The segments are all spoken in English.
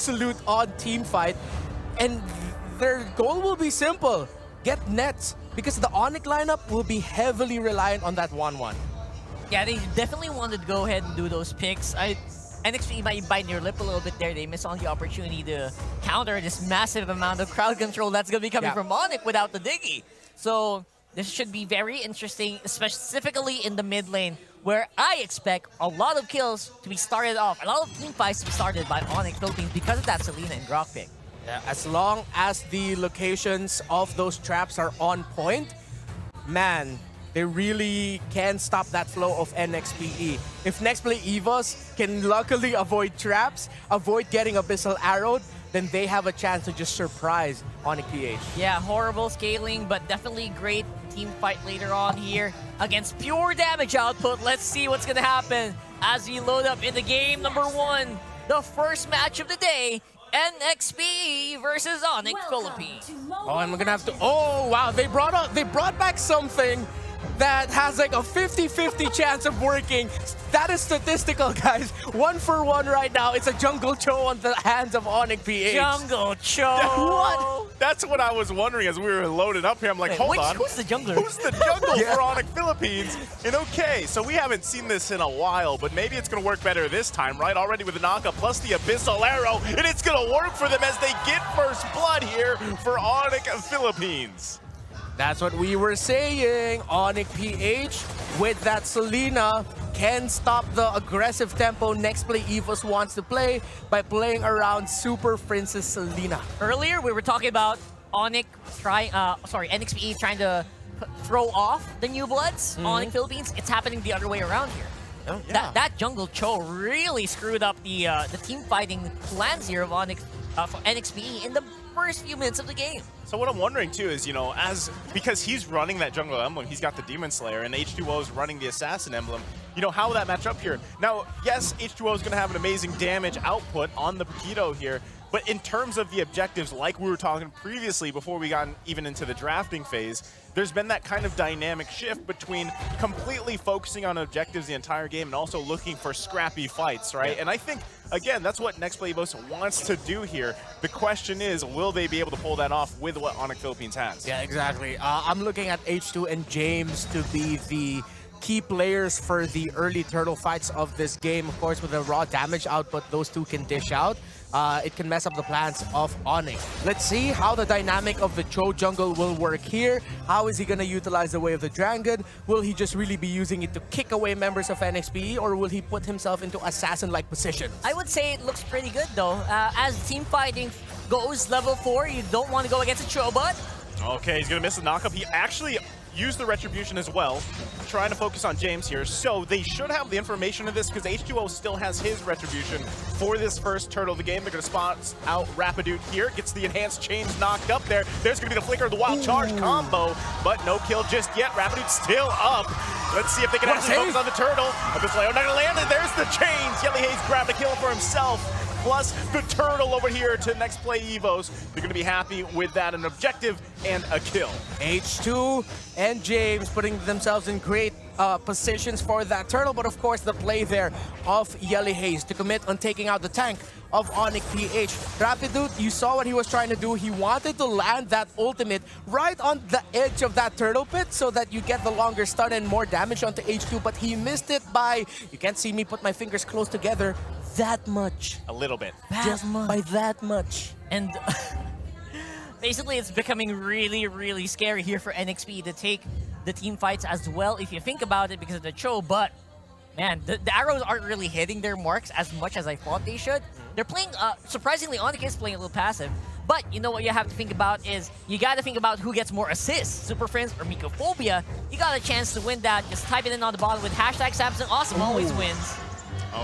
absolute odd team fight. And their goal will be simple. Get nets. Because the Onic lineup will be heavily reliant on that 1-1. Yeah, they definitely wanted to go ahead and do those picks. Nxp might bite their lip a little bit there. They miss on the opportunity to counter this massive amount of crowd control that's going to be coming from Onic without the Diggy. So this should be very interesting, specifically in the mid lane, where I expect a lot of kills to be started off, a lot of team fights to be started by Onic Philippines because of that Selena and Grok pick. Yeah, as long as the locations of those traps are on point, man, they really can stop that flow of Nxp. If Nxp Evos can luckily avoid traps, avoid getting Abyssal arrowed, then they have a chance to just surprise Onic PH. Yeah, horrible scaling, but definitely great team fight later on here against pure damage output. Let's see what's going to happen as we load up in the game number 1, the first match of the day. Nxp versus Onic Philippines. Oh, I'm gonna have to. Oh wow, they brought back something that has like a 50-50 chance of working. That is statistical, guys. 1-for-1 right now. It's a Jungle Cho on the hands of Onic PH. Jungle Cho. What? That's what I was wondering as we were loaded up here. I'm like, hold on. Who's the jungler? Who's the jungle for Onic Philippines? And okay, so we haven't seen this in a while, but maybe it's going to work better this time, right? Already with the Naka plus the Abyssal Arrow, and it's going to work for them as they get first blood here for Onic Philippines. That's what we were saying. Onic PH with that Selena can stop the aggressive tempo Nxp Evos wants to play by playing around Super Princess Selena. Earlier, we were talking about Onic Nxp trying to throw off the New Bloods, Onic Philippines. It's happening the other way around here. Oh, yeah. That Jungle Cho really screwed up the team fighting plans here of Onic for Nxp in the first few minutes of the game. So what I'm wondering too is, because he's running that jungle emblem, he's got the Demon Slayer, and H2O is running the Assassin emblem, how will that match up here? Now, yes, H2O is going to have an amazing damage output on the Paquito here, but in terms of the objectives, like we were talking previously before we got even into the drafting phase, there's been that kind of dynamic shift between completely focusing on objectives the entire game and also looking for scrappy fights, right? And I think, again, that's what Nxp Evos wants to do here. The question is, will they be able to pull that off with what Onic Philippines has? Yeah, exactly. I'm looking at H2 and James to be the key players for the early turtle fights of this game. Of course, with the raw damage output those two can dish out, it can mess up the plans of Onic. Let's see how the dynamic of the Cho jungle will work here. How is he going to utilize the Way of the Dragon? Will he just really be using it to kick away members of Nxp, or will he put himself into assassin-like position? I would say it looks pretty good though. As team fighting goes level 4, you don't want to go against a Cho, but... Okay, he's going to miss the knockup. He actually used the Retribution as well, trying to focus on James here. So they should have the information of this because H2O still has his Retribution for this first turtle of the game. They're going to spot out Rapidude here. Gets the enhanced chains knocked up there. There's going to be the flicker of the wild charge combo, but no kill just yet. Rapidude still up. Let's see if they can actually focus on the turtle. Abyssal Arrow not going to land it. There's the chains. Yelly Hayes grabbed a kill for himself. Plus the turtle over here to Nxp Evos. They're going to be happy with that, an objective and a kill. H2 and James putting themselves in great positions for that turtle, but of course the play there of Yelly Hayes to commit on taking out the tank of Onic PH. Rapidude, you saw what he was trying to do. He wanted to land that ultimate right on the edge of that turtle pit so that you get the longer stun and more damage onto H2, but he missed it by, you can't see me put my fingers close together, that much. A little bit. Just by that much. And basically it's becoming really, really scary here for Nxp to take the team fights as well, if you think about it, because of the Cho, but man, the arrows aren't really hitting their marks as much as I thought they should. They're playing, surprisingly, Onic is playing a little passive, but you know what you have to think about is, you gotta think about who gets more assists, Super Friends or Mycophobia. You got a chance to win that, just type it in on the bottom with hashtag Samson Awesome always wins.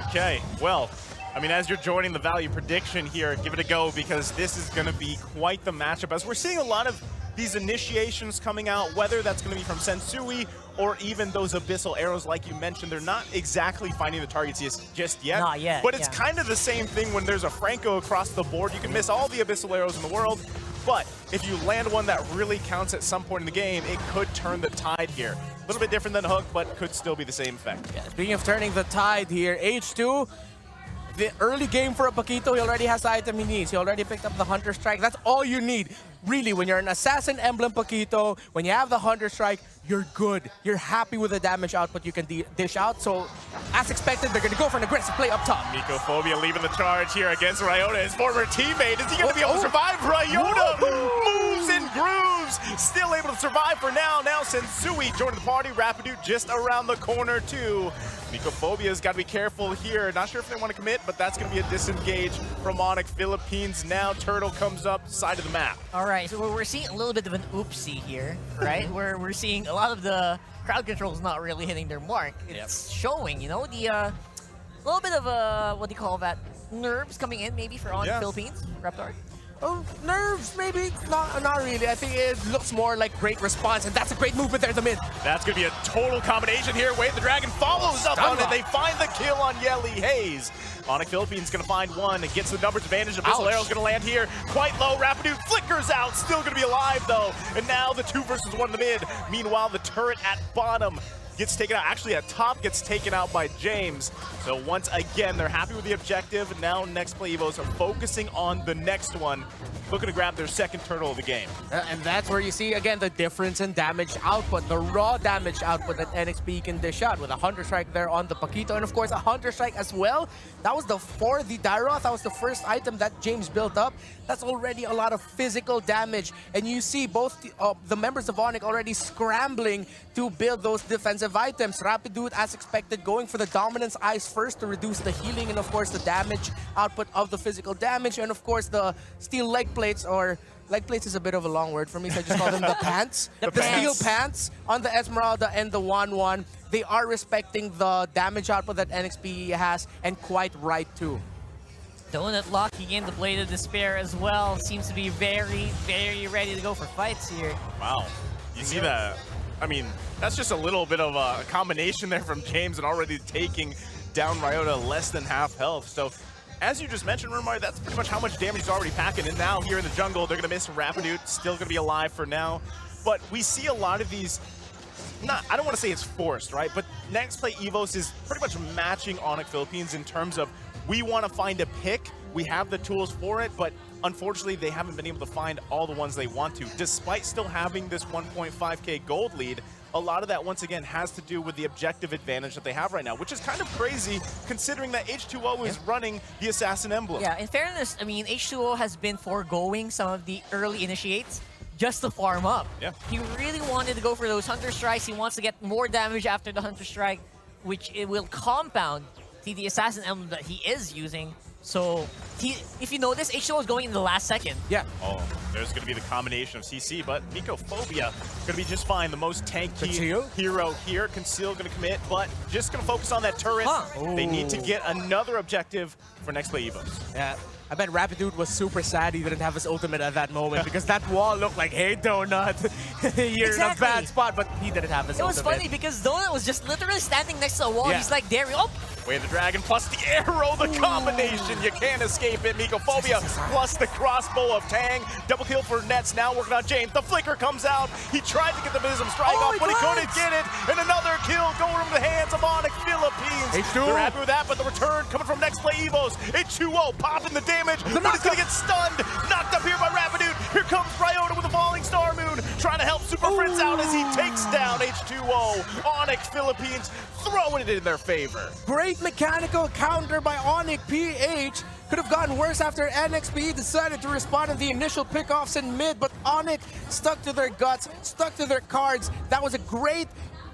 Okay, well, I mean, as you're joining the value prediction here, give it a go because this is going to be quite the matchup. As we're seeing a lot of these initiations coming out, whether that's going to be from Sensui or even those Abyssal Arrows like you mentioned, they're not exactly finding the targets just yet. Not yet, but it's kind of the same thing when there's a Franco across the board. You can miss all the Abyssal Arrows in the world, but if you land one that really counts at some point in the game, it could turn the tide here. A little bit different than Hook, but could still be the same effect. Yeah, speaking of turning the tide here, H2 the early game for a Paquito, he already has the item he needs. He already picked up the Hunter Strike. That's all you need. Really, when you're an Assassin Emblem Paquito, when you have the Hunter Strike, you're good. You're happy with the damage output you can dish out. So, as expected, they're going to go for an aggressive play up top. Mycophobia leaving the charge here against Ryota, his former teammate. Is he going to be able to survive? Ryota moves and grooves. Still able to survive for now. Now Sensui joining the party. Rapidu just around the corner too. Mycophobia's got to be careful here. Not sure if they want to commit, but that's going to be a disengage from Onic Philippines. Now Turtle comes up side of the map. All right, so we're seeing a little bit of an oopsie here, right? where we're seeing a lot of the crowd controls not really hitting their mark. It's showing, you know, the little bit of what do you call that? Nerves coming in maybe for Onic Philippines, Raptor. Oh, nerves, maybe? Not really. I think it looks more like great response, and that's a great movement there in the mid. That's going to be a total combination here. Wait, the Dragon follows up on it. They find the kill on Yelly Hayes. Onic Philippines going to find one. It gets the numbers advantage. The Missile Arrow's going to land here. Quite low. Rapidu flickers out. Still going to be alive, though. And now the 2 versus 1 in the mid. Meanwhile, the turret at bottom gets taken out. Actually, at top gets taken out by James. So once again, they're happy with the objective. Now Nxp Evos are focusing on the next one, looking to grab their second turtle of the game. And that's where you see, again, the difference in damage output, the raw damage output that NXP can dish out with a Hunter Strike there on the Paquito, and of course a Hunter Strike as well. That was for the Dairoth. That was the first item that James built up. That's already a lot of physical damage, and you see both the members of Onic already scrambling to build those defensive items. Rapidu, as expected, going for the Dominance Eyes first to reduce the healing and of course the damage output of the physical damage, and of course the steel leg plates, or leg plates is a bit of a long word for me, so I just call them the pants. The steel pants on the Esmeralda and the 1-1. They are respecting the damage output that NXP has, and quite right too. Donut locking in the Blade of Despair as well. Seems to be very, very ready to go for fights here. Wow. You see that? I mean, that's just a little bit of a combination there from James and already taking down Ryota less than half health. So, as you just mentioned, Rumar, that's pretty much how much damage he's already packing. And now here in the jungle, they're going to miss Rapidu. Still going to be alive for now. But we see a lot of these, I don't want to say it's forced, right? But Nxp Evos is pretty much matching Onic Philippines in terms of, we want to find a pick. We have the tools for it, but unfortunately, they haven't been able to find all the ones they want to. Despite still having this 1.5k gold lead, a lot of that, once again, has to do with the objective advantage that they have right now, which is kind of crazy considering that H2O is running the Assassin Emblem. Yeah, in fairness, I mean, H2O has been foregoing some of the early initiates just to farm up. Yeah. He really wanted to go for those Hunter Strikes. He wants to get more damage after the Hunter Strike, which it will compound to the Assassin Emblem that he is using. So, if you notice, H2O is going in the last second. Yeah. Oh, there's going to be the combination of CC, but Mycophobia going to be just fine. The most tanky hero here. Conceal going to commit, but just going to focus on that turret. They need to get another objective for Nxp Evos. Yeah. I bet Rapidu was super sad he didn't have his ultimate at that moment because that wall looked like, hey, Donut, you're in a bad spot, but he didn't have his ultimate. It was funny because Donut was just literally standing next to a wall. Yeah. He's like, there, oh! Way of the Dragon plus the arrow, the combination. You can't escape it. Mycophobia plus the crossbow of Tang. Double kill for Nets, now working on James. The flicker comes out. He tried to get the Vism strike off, but he couldn't get it. And another kill going from the hands of Onic Philippines. They're happy with that, but the return coming from Nxp Evos. H2O popping the damage, but he's going to get stunned. Knocked up here by Rapidu. Here comes Ryota with a falling Star Moon, trying to help Super Fritz out as he takes down H2O. Onic Philippines throwing it in their favor. Great mechanical counter by Onic PH. Could have gotten worse after NXP decided to respond in the initial pickoffs in mid, but Onic stuck to their guts, stuck to their cards. That was a great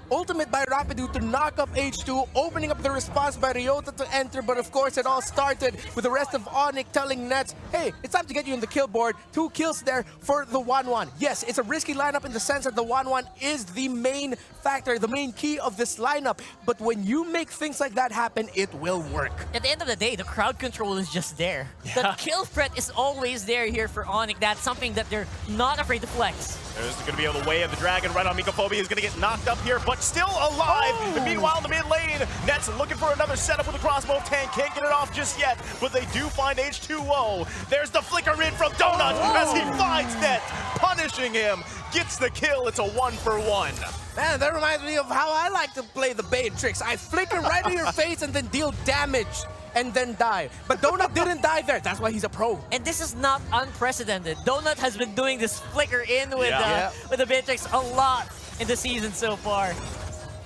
ultimate by Rapidu to knock up H2, opening up the response by Ryota to enter, but of course it all started with the rest of Onic telling Nets, hey, it's time to get you in the kill board. 2 kills there for the 1-1. Yes, it's a risky lineup in the sense that the 1-1 is the main factor, the main key of this lineup, but when you make things like that happen, it will work. At the end of the day, the crowd control is just there. Yeah. The kill threat is always there here for Onic. That's something that they're not afraid to flex. There's going to be the way of the Dragon right on Mycophobia. He's going to get knocked up here, but still alive. And meanwhile, in the mid lane, Nets looking for another setup with a crossbow. Tank can't get it off just yet, but they do find H2O. There's the flicker in from Donut as he finds Nets, punishing him. Gets the kill. It's a 1-for-1. Man, that reminds me of how I like to play the bait tricks. I flicker right in your face and then deal damage. and then die. But Donut didn't die there. That's why he's a pro. And this is not unprecedented. Donut has been doing this flicker in with the Bitrix a lot in the season so far.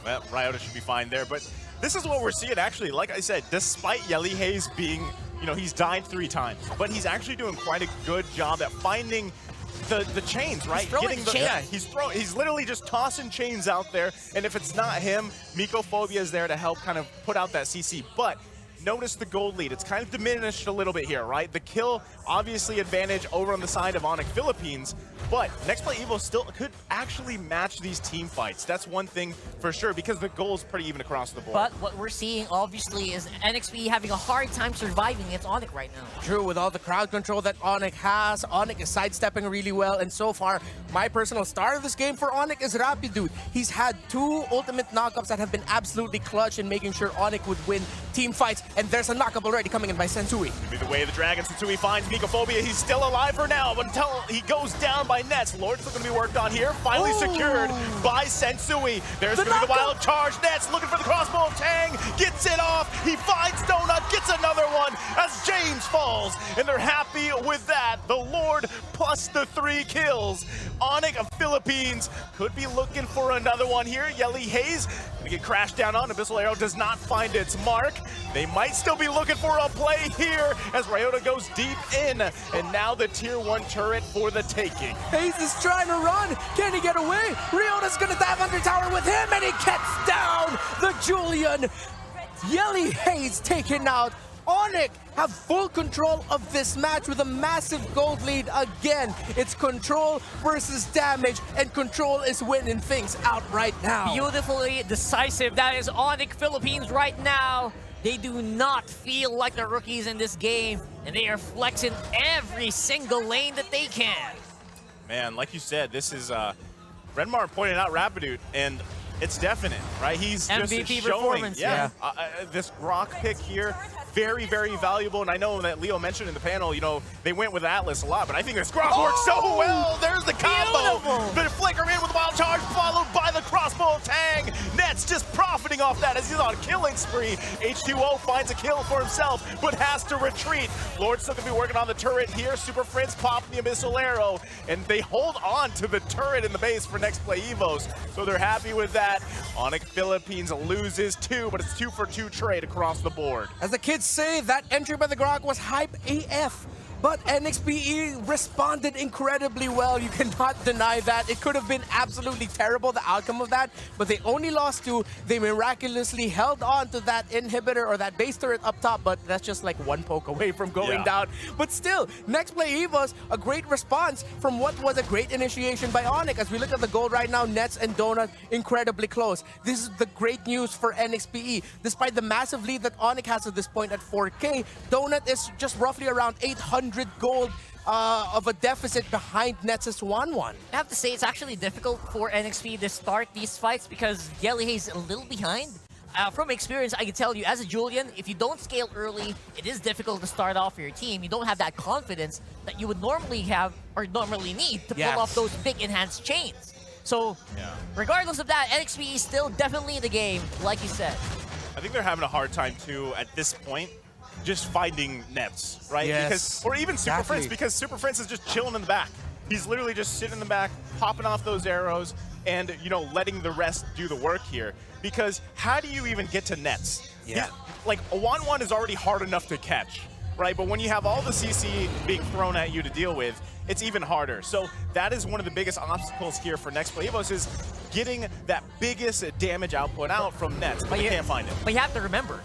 Well, Ryota should be fine there, but this is what we're seeing actually. Like I said, despite Yelly Hayes being, you know, he's died 3 times, but he's actually doing quite a good job at finding the chains, right? Getting the chains. Yeah, he's literally just tossing chains out there, and if it's not him, Mycophobia is there to help kind of put out that CC. But notice the gold lead. It's kind of diminished a little bit here, right? The kill, obviously advantage over on the side of Onic Philippines, but Nxp Evos still could actually match these team fights. That's one thing for sure, because the goal is pretty even across the board. But what we're seeing, obviously, is NXP having a hard time surviving against Onic right now. True, with all the crowd control that Onic has, Onic is sidestepping really well, and so far, my personal star of this game for Onic is Rapidude. He's had 2 ultimate knockups that have been absolutely clutch in making sure Onic would win team fights, and there's a knockup already coming in by Sensui. Be the way of the dragon. Sensui finds Mycophobia. He's still alive for now, but until he goes down by Nets. Lord's still going to be worked on here. Finally secured by Sensui. There's going to be the wild charge. Nets looking for the crossbow of Tang. Gets it off. He finds Donut. Gets another one as James falls. And they're happy with that. The Lord plus the 3 kills. Onic of Philippines could be looking for another one here. Yelly Hayes going to get crashed down on. Abyssal Arrow does not find its mark. They might still be looking for a play here as Ryota goes deep in. And now the tier 1 turret for the taking. Hayes is trying to run. Can he get away? Ryota's gonna dive under tower with him, and he gets down the Julian. Yelly Hayes taken out. Onic have full control of this match with a massive gold lead again. It's control versus damage, and control is winning things out right now. Beautifully decisive. That is Onic Philippines right now. They do not feel like the rookies in this game, and they are flexing every single lane that they can. Man, like you said, this is Renmar pointed out Rapidude, and it's definite, right? He's MVP just showing, performance, yeah. This Grok pick here, very, very valuable. And I know that Leo mentioned in the panel, you know, they went with Atlas a lot, but I think this Grok works so well. There's the combo. Beautiful. The flicker in with the wild charge, followed by the crossbow of Tang. Nets just profiting off that as he's on a killing spree. H2O finds a kill for himself, but has to retreat. Lord's still gonna be working on the turret here. Super Friends pop the Abyssal Arrow, and they hold on to the turret in the base for Nxp Evos. So they're happy with that. Onic Philippines loses 2, but it's 2 for 2 trade across the board. As the kids say, that entry by the Grok was hype AF. But NXP responded incredibly well. You cannot deny that. It could have been absolutely terrible, the outcome of that, but they only lost 2. They miraculously held on to that inhibitor or that base turret up top, but that's just like 1 poke away from going down. But still, Nxp Evos, a great response from what was a great initiation by Onic. As we look at the gold right now, Nets and Donut incredibly close. This is the great news for NXPE. Despite the massive lead that Onic has at this point at 4K, Donut is just roughly around 800 gold of a deficit behind Nets' 1-1. I have to say, it's actually difficult for NXP to start these fights because Yelly Hayes is a little behind. From experience, I can tell you, as a Julian, if you don't scale early, it is difficult to start off your team. You don't have that confidence that you would normally have or normally need to pull off those big enhanced chains. So, regardless of that, NXP is still definitely in the game, like you said. I think they're having a hard time, too, at this point, just finding Nets, right? Yes, because, or even Super Prince, because Super Prince is just chilling in the back. He's literally just sitting in the back, popping off those arrows, and, you know, letting the rest do the work here. Because how do you even get to Nets? Like, a 1-1 is already hard enough to catch, right? But when you have all the CC being thrown at you to deal with, it's even harder. So that is one of the biggest obstacles here for Nxp Evos, is getting that biggest damage output out from Nets, but you can't find it. But you have to remember,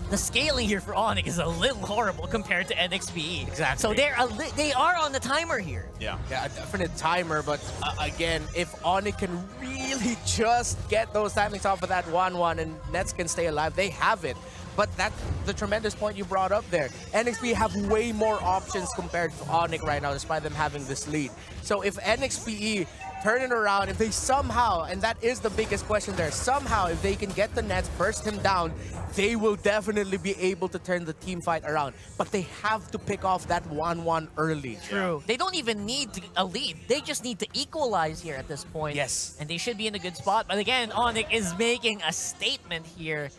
the scaling here for Onic is a little horrible compared to NXP. Exactly. So they are on the timer here. Yeah, a definite timer, but again, if Onic can really just get those timings off of that 1-1 and Nets can stay alive, they have it. But that's the tremendous point you brought up there. NXP have way more options compared to Onic right now, despite them having this lead. So if NXPE turn it around, if they somehow, and that is the biggest question there, somehow if they can get the Nets, burst him down, they will definitely be able to turn the team fight around. But they have to pick off that 1-1 early. True. They don't even need a lead. They just need to equalize here at this point. Yes. And they should be in a good spot. But again, Onic is making a statement here.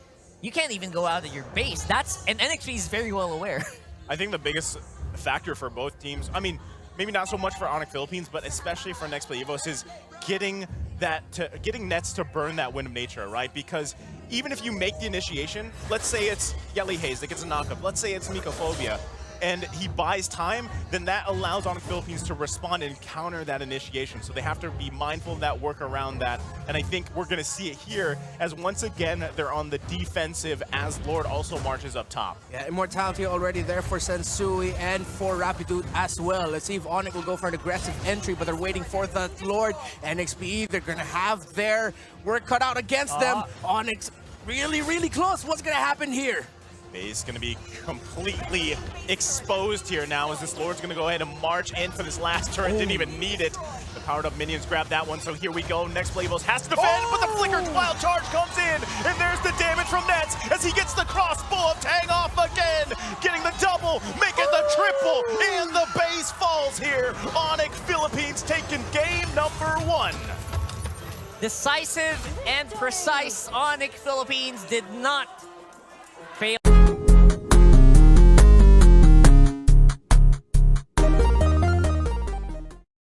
you can't even go out of your base. And Nxp is very well aware. I think the biggest factor for both teams, I mean, maybe not so much for Onic Philippines, but especially for Nxp Evos, is getting Nets to burn that Wind of Nature, right? Because even if you make the initiation, let's say it's Yelly Haze that gets a knockup, let's say it's Mycophobia, and he buys time, then that allows Onic Philippines to respond and counter that initiation. So they have to be mindful of that, work around that. And I think we're going to see it here as once again they're on the defensive as Lord also marches up top. Yeah, Immortality already there for Sensui and for Rapidude as well. Let's see if Onic will go for an aggressive entry, but they're waiting for that Lord. NXP, they're going to have their work cut out against them. Onyx really, really close. What's going to happen here? Base going to be completely exposed here now as this Lord's going to go ahead and march in for this last turret. Didn't even need it. The powered up minions grab that one, so here we go. Nxp Evos has to defend, but the Flicker Wild Charge comes in, and there's the damage from Nets as he gets the crossbow of Tang off again, getting the double, making the triple, and the base falls here. Onic Philippines taking game number 1. Decisive and precise Onic Philippines did not fail.